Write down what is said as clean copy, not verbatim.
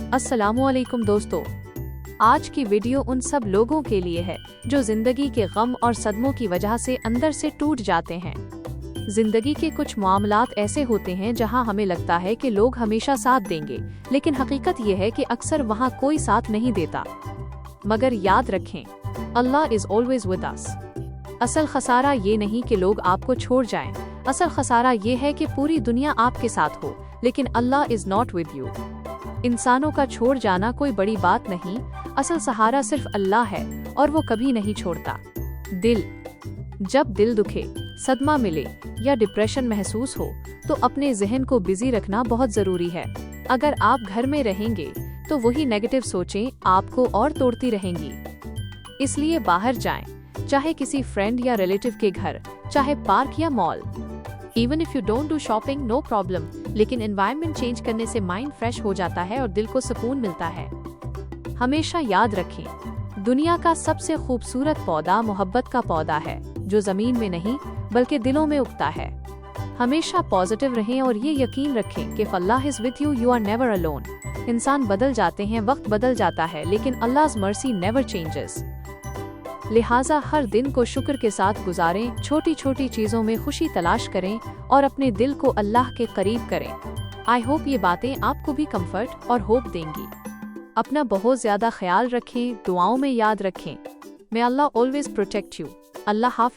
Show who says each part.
Speaker 1: अस्सलामुअलैकुम दोस्तों, आज की वीडियो उन सब लोगों के लिए है जो जिंदगी के गम और सदमों की वजह से अंदर से टूट जाते हैं। जिंदगी के कुछ मामलात ऐसे होते हैं जहां हमें लगता है कि लोग हमेशा साथ देंगे, लेकिन हकीकत ये है कि अक्सर वहां कोई साथ नहीं देता। मगर याद रखें, अल्लाह इज ऑलवेज विद अस। असल खसारा ये नहीं कि लोग आपको छोड़ जाएं, असल खसारा ये है कि पूरी दुनिया आपके साथ हो लेकिन अल्लाह इज नॉट विद यू। इंसानों का छोड़ जाना कोई बड़ी बात नहीं, असल सहारा सिर्फ अल्लाह है और वो कभी नहीं छोड़ता। जब दिल दुखे, सदमा मिले या डिप्रेशन महसूस हो तो अपने जहन को बिजी रखना बहुत जरूरी है। अगर आप घर में रहेंगे तो वही नेगेटिव सोचें आपको और तोड़ती रहेंगी। इसलिए बाहर जाएं, चाहे किसी फ्रेंड या रिलेटिव के घर, चाहे पार्क या mall. Even if you don't do shopping, no problem, लेकिन एनवायरनमेंट चेंज करने से माइंड फ्रेश हो जाता है और दिल को सुकून मिलता है। हमेशा याद रखें, दुनिया का सबसे खूबसूरत पौधा मोहब्बत का पौधा है, जो जमीन में नहीं बल्कि दिलों में उगता है। हमेशा पॉजिटिव रहें और ये यकीन रखें कि Allah is with you, you are never alone. इंसान बदल जाते हैं, वक्त बदल जाता है, लेकिन अल्लाह's मर्सी नेवर चेंजेस। लिहाजा हर दिन को शुक्र के साथ गुजारें, छोटी छोटी चीज़ों में खुशी तलाश करें और अपने दिल को अल्लाह के करीब करें। आई होप ये बातें आपको भी कंफर्ट और होप देंगी। अपना बहुत ज़्यादा ख्याल रखें, दुआओं में याद रखें। मे अल्लाह ऑलवेज प्रोटेक्ट यू। अल्लाह हाफिज़।